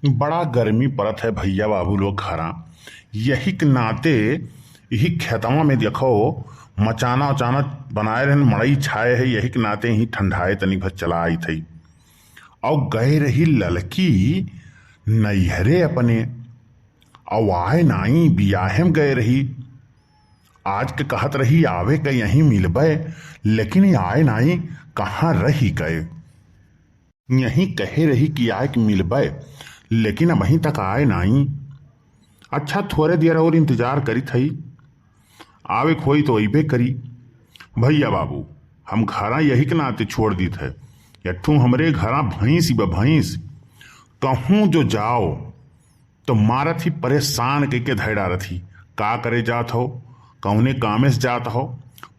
बड़ा गर्मी पड़त है भैया बाबू लोग घरा। यही के नाते यही खेतवा में देखो मचाना उचाना बनाए रहन, मड़ई छाए है। यही के नाते ही ठंडाए तनी भर चला आई थी और गए रही ललकी नैहरे अपने। और आए नाई बियाहे में गए रही। आज के कहत रही आवे के यहीं मिलबे, लेकिन आए नाई कहाँ रही गए। यहीं कहे रही कि आए के मिलबे, लेकिन अब वहीं तक आए नाई। अच्छा थोड़े देर और इंतजार करी थई, आवे खोई तो अबे करी। भैया बाबू हम घरा यही के नाते छोड़ दी थे। यठू हमरे घरा भैंस ही भैंस कहूँ जो जाओ तो मारत ही परेशान के धैड़ा रथी। का करे जात हो, कौने कामे से जात हो।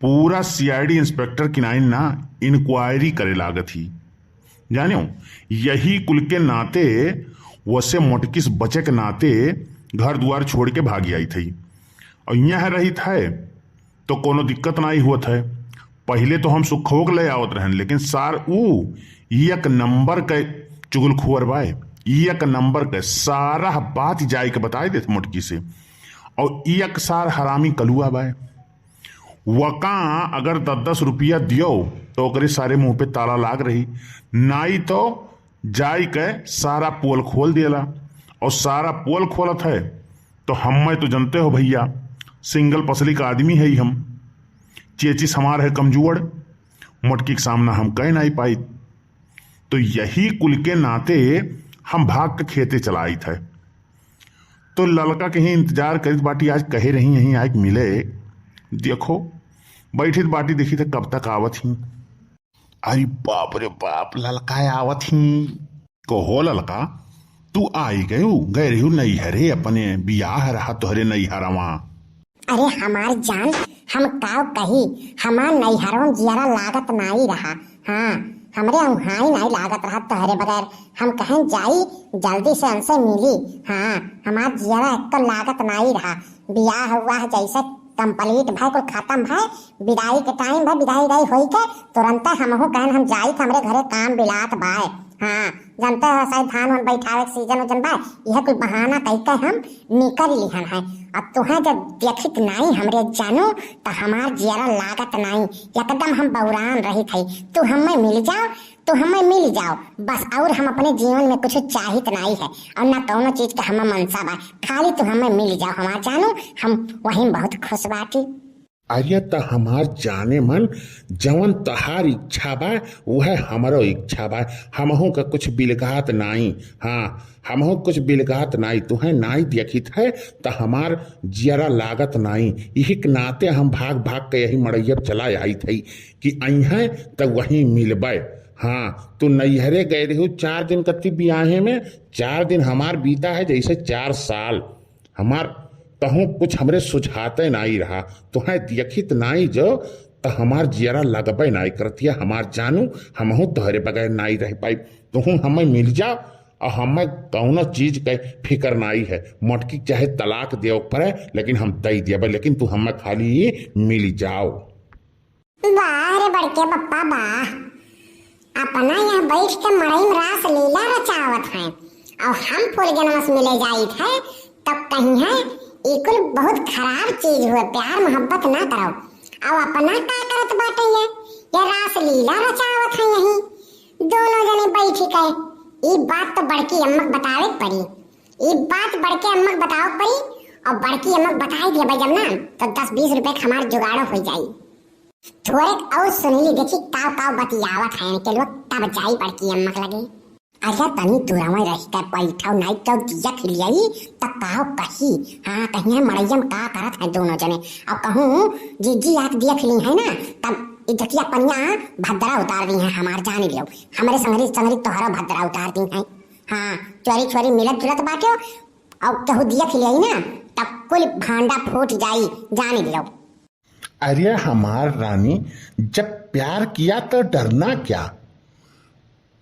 पूरा सीआईडी इंस्पेक्टर की नाइन ना इंक्वायरी करे लागत ही। जानो यही कुल के नाते वसे मोटकिस बचे के नाते घर द्वार छोड़ के भागी आई थी। और यहाँ रही थे तो कोनो दिक्कत ना ही हुआ है। पहले तो हम सुखोक ले आवत रहन, लेकिन सार ऊ एक नंबर के चुगलखोर बाय। एक नंबर के सारा बात जाई के बताए देते मोटकी से। और एक सार हरामी कलुआ बाय। वका अगर 10-10 रुपया दियो तो ओकरे सारे मुंह पे ताला लाग रही, नाई तो जाई के सारा पोल खोल दिया। और सारा पोल खोलत है तो हम तो जानते हो भैया सिंगल पसली का आदमी है ही हम। चेचिस हमार है कमजोर, मोटकी के सामना हम कह नहीं पाई। तो यही कुल के नाते हम भाग के खेते चलाई थे। तो ललका कहीं इंतजार करी बाटी, आज कहे रही यहीं आए मिले। देखो बैठी बाटी देखी थे कब तक आवत ही। अरे बाप रे बाप, ललका आवत ही को हो ललका तू आई गए रही नैहरे अपने बियाह रहा तोहरे नैहरवा। अरे हमार जान हम काव कही, हमार नैहरों जियारा लागत नहीं रहा। हाँ हमरे उहाई नहीं लागत रहा तोहरे बगैर। हम कहीं जाई जल्दी से हमसे मिली। हाँ हमार जियारा एक तो लागत नहीं रहा। बियाह हुआ है जैसे कंप्लीट भाई को खत्म भाई, विदाई के टाइम भाई विदाई होई के तुरंत हमहू कहन हम जाई थे हमरे घरे काम बिलात बाय। हाँ जनते हो शायद धान वन बैठावे के सीजन वजन बा, यह कोई बहाना कह के हम निकल लिहन है। अब तुहे जब देखित नहीं हमरे जानू तो हमार जियारा लागत नहीं, एकदम हम बौरान रही थी। तू हमें मिल जाओ, तो हमें मिल जाओ बस। और हम अपने जीवन में कुछ चाहित नहीं है और ना कौनो चीज का हमें मनसा बा, खाली तू हमें मिल जाओ हमार जानू, हम वहीं बहुत खुश बाटी। अरे तो हमार जाने मन जवन तहार इच्छा बा वह हमारो इच्छा बा। हमहू का कुछ बिलगात नहीं। हाँ हमहू कुछ बिलगात नहीं। तुहे नाई देखित है तो हमार जियरा लागत नहीं। यही के नाते हम भाग भाग के यही मड़ैया चला आई थी कि आई है तो वहीं मिलबे। हाँ तू नैहरे गए रही 4 दिन कत्ती बियाहे में, 4 दिन हमार बीता है जैसे 4 साल। हमार कहूँ कुछ हमरे सुझाते नहीं रहा। तुहें देखित नहीं जो तो हमार जियरा लगबे नहीं करतिया। हमार जानू हमहू तोहरे बगैर नहीं रह पाई। तुहू हमें मिल जाओ और हमें कौनो चीज के फिक्र नहीं है। मोटकी चाहे तलाक दे पड़े लेकिन हम दे देब, लेकिन तू हमें खाली मिल जाओ। वाह रे बड़के पप्पा वाह, अपना यहाँ बैठ के मड़ई में रास लीला रचावत है और हम फूल जनमस मिले जाई थे तब कहीं है इकुल बहुत खराब चीज हुए। प्यार मोहब्बत ना करो और अपना का करत बाटे ये रास लीला रचावत है। यहीं दोनों जने बैठी गए। ये बात तो बड़की अम्मक बतावे पड़ी, ये बात बड़के अम्मक बताओ पड़ी और बड़की अम्मक बताई दिया भाई जब ना तो 10-20 रुपए हमार जुगाड़ो हो जाई। थोड़े और सुनीली देखी काव काव बतियावत है के लोग तब जाई बड़की अम्मक लगे। अरे तनी दूरवा रह के बैठो नहीं तो दिया खिलियाई तब काव कही। हाँ कहीं है मड़ैया में का करत है दोनों जने। अब कहूँ जीजी आके दिया खिली है ना तब इज्जतिया पनिया भद्रा उतार दी है हमार जान लियो। हमारे संगरी तोहरा भद्रा उतार दी है। हाँ चोरी छोरी मिलत जुलत बाटे और कहूँ दिया खिलियाई ना तब कुल भांडा फूट जाई जान लियो। अरे हमार रानी जब प्यार किया तो डरना क्या,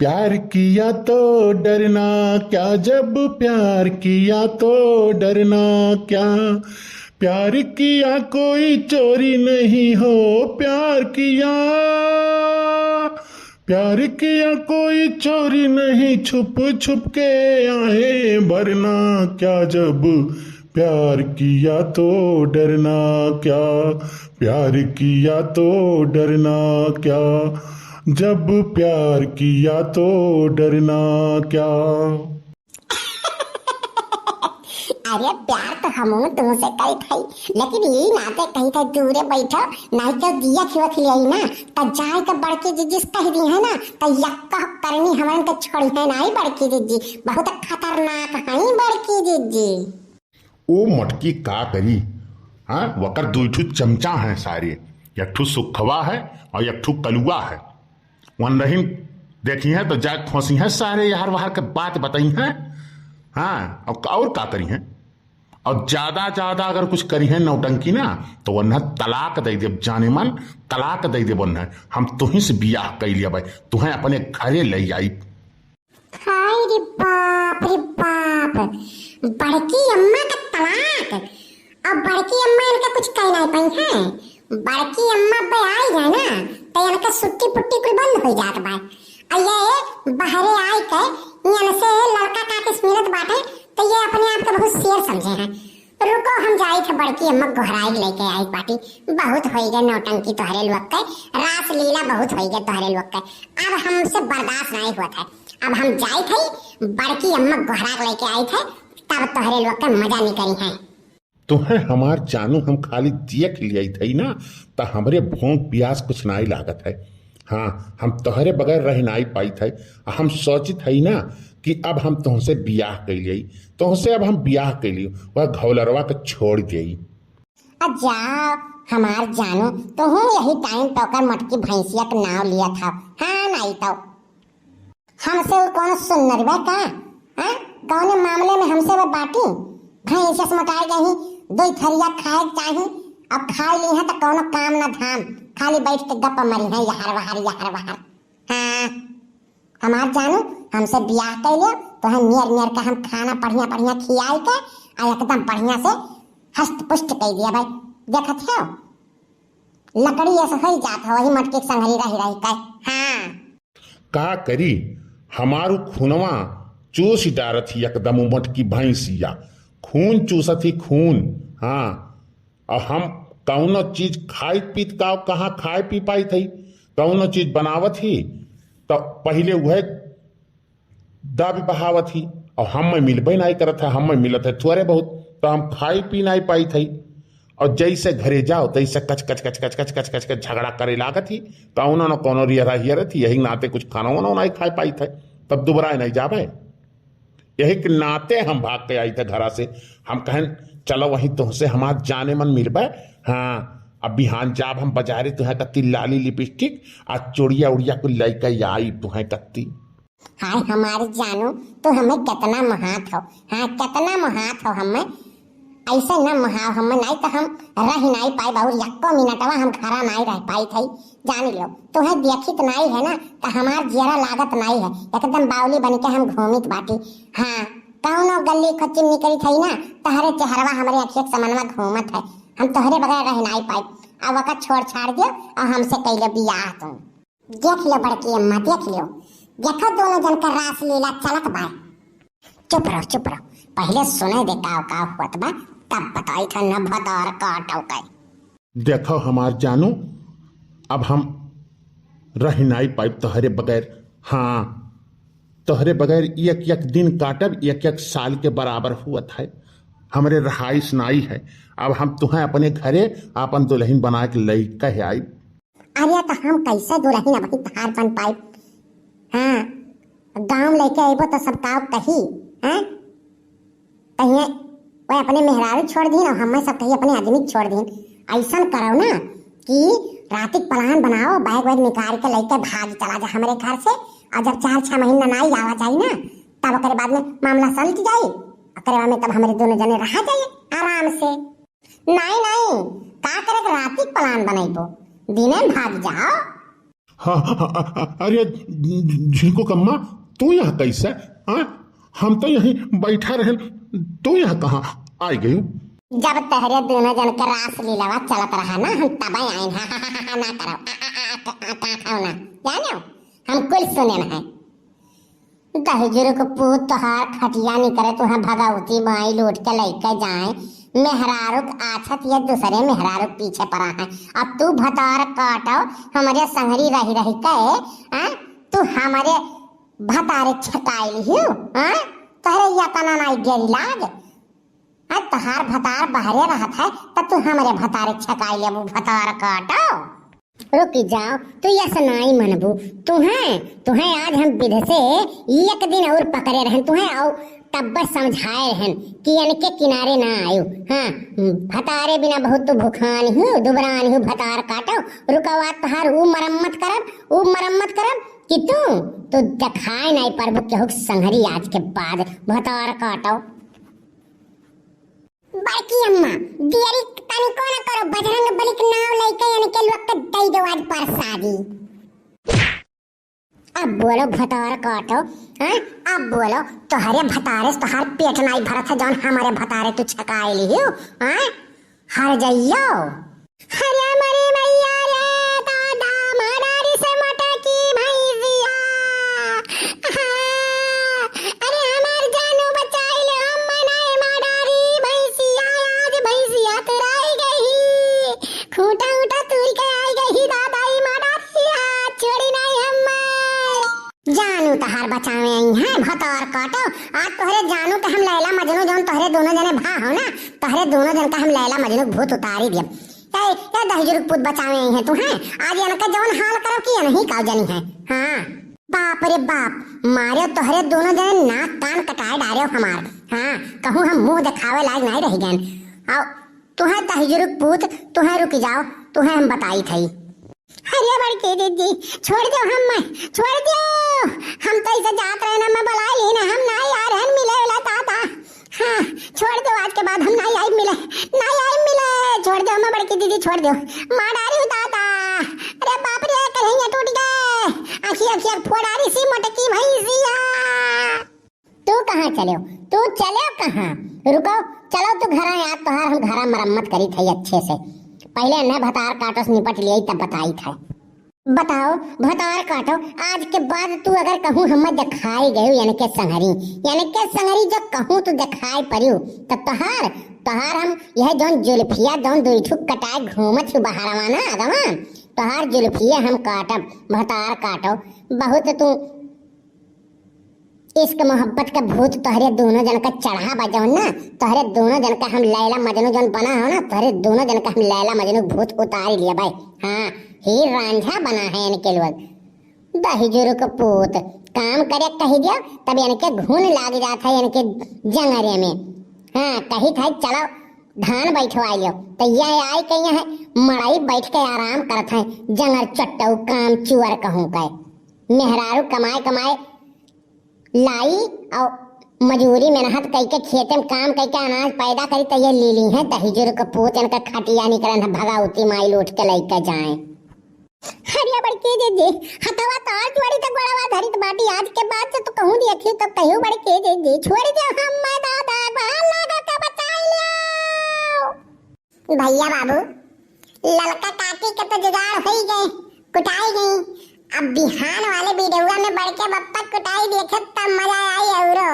प्यार किया तो डरना क्या, जब प्यार किया तो डरना क्या। प्यार किया कोई चोरी नहीं हो, प्यार किया कोई चोरी नहीं, छुप छुप के आए भरना क्या, जब प्यार किया तो डरना क्या, प्यार किया तो डरना क्या, जब प्यार किया तो डरना क्या। अरे प्यार तो हम तुमसे कही थी, लेकिन यही नाते कही थे दूरे बैठो, नहीं तो दिया खिवा खिलाई ना, तो जाए तो बड़की जीजी कह दी है ना, तो यक्का करनी हमारे तो छोड़ी है नहीं बड़की जीजी, बहुत खतरनाक है बड़की जीजी। ओ मटकी का करी, हाँ वकर दुठू चमचा है सारे, एक ठू सुखवा है और एक ठू कलुआ है। वन रही देखी है तो जाए खोसी है सारे यार बाहर के बात बताई है। हाँ और का करी है, और ज्यादा अगर कुछ करी है नौटंकी ना तो वह तलाक दे दे, जाने मन तलाक दे दे। वन हम तुही से बियाह कर लिया भाई, तुम्हें अपने घरे ले आई। हाय रे बाप, बड़की अम्मा का तलाक, अब बड़की अम्मा इनका कुछ कह नहीं पाई है। बड़की अम्मा पे आई है ना तो इनका सुट्टी पुट्टी कुल बंद हो जात बा, और ये बाहरे आई के यहाँ से लड़का का किस्मत बाटे, तो ये अपने आप को बहुत शेर समझे हैं। रुको हम जाई थे बड़की अम्मा गोहराई लेके आई पाटी, बहुत हो गए नौटंकी तोहरे लोग के, रास लीला बहुत हो गए तोहरे लोग के, अब हमसे बर्दाश्त नहीं हुआ था। अब हम जाई थे बड़की अम्मा गोहरा लेके आई थे, तब तोहरे लोग का मजा निकली है। तुम्हें हमार जानू हम खाली देख लिया थी ना, तो हमरे भोंक प्यास कुछ नहीं लागत है। हाँ हम तोहरे बगैर रह नहीं पाई थे, हम सोचित है ना कि अब हम तुमसे बियाह कर लिए, तुमसे अब हम बियाह कर लिए, वह घौलरवा के छोड़ गई। जाओ हमार जानू, तो हूँ यही टाइम टोकर मटकी भैंसिया का नाम लिया था। हाँ नहीं तो हमसे वो कौन सुन नरवा का, हाँ कौन मामले में हमसे वो बाटी भैंसिया से मटाई गई, दो थरिया खाए चाहिए, अब खा ली है तो कौन काम ना धाम, खाली बैठ के गप्पा मरी है यार वहार। हाँ हमार जानू हमसे ब्याह कर लिया तो हम नियर का हम खाना बढ़िया खियाई के और एकदम बढ़िया से हस्त पुष्ट कर दिया भाई। देखत हो लकड़ी ऐसे ही जात हो, वही मटकी के संगरी रही के। हाँ का करी, हमारू खूनवा चूस डारत ही एकदम मटकी भैंसिया, खून चूसत ही खून। हाँ और हम कौनो चीज खाई पीत का कहाँ खाए पी पाई थी, कौनो चीज बनावत ही तो पहले वह दाबी बहावत ही, और हम में मिलबे नहीं करत है, हम में मिलत है थोड़े बहुत, तो हम खाई पी नहीं पाई थी। और जैसे घरे जाओ तैसे कच झगड़ा करे लागत ही, कौनो न कौनो रियरत ही, यही नाते कुछ खाना वाना नहीं खा पाई थे, तब दोबारा नहीं जाबे। यही के नाते हम भाग के आई थे घरा से, हम कहें चलो वहीं तुमसे हमार जाने मन मिलबे। हाँ अब बिहान जाब हम बाजारे तुहें कत्ती लाली लिपस्टिक आ चोड़िया उड़िया को लेके आई तुहें कत्ती। हाय हमारी जानू तो हमें कितना महात हो, हाँ कितना महात हो, हमें ऐसे न महाव हमें नहीं तो हम रह नहीं पाई, बहुत यक्को मिनटवा हम खरा नहीं रह पाई थी। जान लो तुम्हें देखित नहीं है ना तो हमार जेरा लागत नहीं है, एकदम बावली बन के हम घूमित बाटी। हाँ कौनो गली खच्ची निकली थी ना तहरे चेहरवा हमारे अखिया समनवा घूमत है, हम तोहरे बगैर रह नहीं पाई। अब वक़्त छोड़ छाड़ दियो और हमसे कैले बियाह तुम। देख लो बड़की अम्मा देख लो, देखो दोनों जन का रास लीला चलत बा। चुप रहो पहले सुने दे का हुआ बा, तब बताई था न भदौर काटो का। देखो हमार जानू अब हम रह नहीं पाई तोहरे बगैर। हाँ तोहरे बगैर एक दिन काटब एक साल के बराबर हुआ है, हमरे रहाइश नाई है। अब हम तुम्हें अपने घरे अपन दुल्हन बना के लई कह आई। अरे तो हम कैसे दुल्हन अभी तहार बन पाई। हाँ गांव लेके आइबो तो सब काव कही, हाँ कहिए वह अपने मेहरारू छोड़ दी और हमें सब कही अपने आदमी छोड़ दी। ऐसा करो ना कि रातिक प्लान बनाओ, बैग वैग निकाल के लेके भाग चला जा हमारे घर से, और जब 4-6 महीना नहीं आवा जाए ना तब ओकरे बाद में मामला सलट जाए, ओकरे में तब हमारे दोनों जने रहा जाए आराम से। नहीं का करे रातिक प्लान बनाइबो, दिने भाग जाओ। हाँ अरे झिंको कम्मा तू यहाँ कैसे? हाँ हम तो यहीं बैठा रहे, तू यहाँ कहाँ आई गई? जब तहरे दोनों जन के रास लीलावा चलत रहा ना हम तब आए ना करो ना जानो हम कुल सुने है। दहेजुर को पूत तोहार खटिया नहीं करे तुहा भगावती माई लौट के लेके जाए मेहरारुक आछत ये दूसरे मेहरारुक पीछे पड़ा है। अब तू भतार काटो हमारे संगरी रही रही के तू हमारे भतारे छकाई लियो तोहरे या तना नाई गेरी लाग तोहार भतार बहरे रहत है तब तू हमारे भतारे छकाई ले भतार काटो। रुक जाओ तू ये सुनाई मनबू तुम्हें आज हम विध से एक दिन और पकड़े रहन तुम्हें और तब समझाए रहन कि इनके किनारे ना आयो। हाँ भतारे बिना बहुत तो भूखान हूँ दुबरान हूँ भतार काटो रुकवा तहार ऊ मरम्मत करब कि तू दिखाए नहीं परबू केहू संहरी आज के बाद भतार काटो। बड़की अम्मा देरी तनिको न करो बजरंग बली के नाम लेके इनके लोग के दई दो आज प्रसादी। अब बोलो भतार काटो अब बोलो तोहरे भतारे तोहार पेट नहीं भरत है जौन हमारे भतारे तू छकाए लियो हर जइयो। हरे मरे मैया रे दादा मरारी से मटकी भैया अरे हमार जानू बचाई ले हम मनाए मरारी भैंसिया आज भैंसिया तुराई गई खूंटा उठा तुर के आई गई दादाई मरारिया छोड़ी नहीं हम जानू तहार बचावे आई हैं भतार काटो। आज तोहरे जानू के हम लैला मजनू जौन तोहरे दोनों जने भा हो ना तोहरे दोनों जन का हम लैला मजनू भूत उतारी दिए क्या दहेजुर पुत बचावे आई हैं तू हैं आज इनका जौन हाल करब कि नहीं काव जनी है। हाँ बाप रे बाप मारे तोहरे दोनों जने नाक कान कटाए डारे हमार। हाँ कहूँ हम मुंह दिखावे लायक नहीं रह गए और तुहे दहेजुर पुत तुहे रुक जाओ तुहे हम बताई थी। अरे बड़के दीदी छोड़ दो छोड़ दो हम तो इसे जात रहे ना मैं बुला लेना हम ना यार हम मिले वाला दादा। हाँ छोड़ दो आज के बाद हम नहीं आई मिले छोड़ दो मैं बड़की दीदी छोड़ दो मार डारी हूँ दादा। अरे बाप रे कहीं टूट गए आखिर फोड़ारी सी मटकी भैंसिया। तू कहाँ चलो कहाँ रुको चलो तू घर याद तोहार हम घरा मरम्मत करी थी अच्छे से पहले न भतार काटो से निपट लिया तब बताई था। बताओ भतार काटो आज के बाद तू अगर कहूँ हम दिखाई गई यानी के संगरी जो कहूँ तू दिखाई पड़ियो तब तोहार हम यह जौन जुल्फिया जौन दुईठुक कटाए घूमत छु बहारवा ना आगवा तोहार जुल्फिया हम काटब भतार काटो। बहुत तू इश्क मोहब्बत का भूत तोहरे दोनों जन का चढ़ा बजाओ ना तोहरे दोनों जन का हम लैला मजनू जन बना हो ना तोहरे दोनों जन का हम लैला मजनू भूत उतार लिया भाई। हाँ हीर रांझा बना है इनके लोग दहेजुर को पूत काम करे कही दियो तब इनके घून लाग जाता है इनके जंगरे में। हाँ कही था चलो धान बैठवाई लो तो यह आई कहीं है मड़ाई बैठ के आराम करता है जंगर चट्टू काम चुअर कहूँ कहे मेहरारू कमाए लाई और मजूरी मेहनत करके खेते में काम करके अनाज पैदा करी तो ये लीली है दहेजुर को पूत इनका खटिया निकलन है भगावती माई लौट के लेके जाए। हरिया बड़के दे हथवा तार जुड़ी तक बड़ावा धरी तो बाटी आज के बाद से तो कहूं देखी तो कहूं बड़के दे छोड़ दे हम मैं दादा बाहर लगा के बचाई लो। भैया बाबू ललका काटी के तो जुगाड़ हो गए कुटाई गई अब बिहान वाले वीडियो में बढ़ के बप्पा कुटाई देखे तब मजा आई औरो।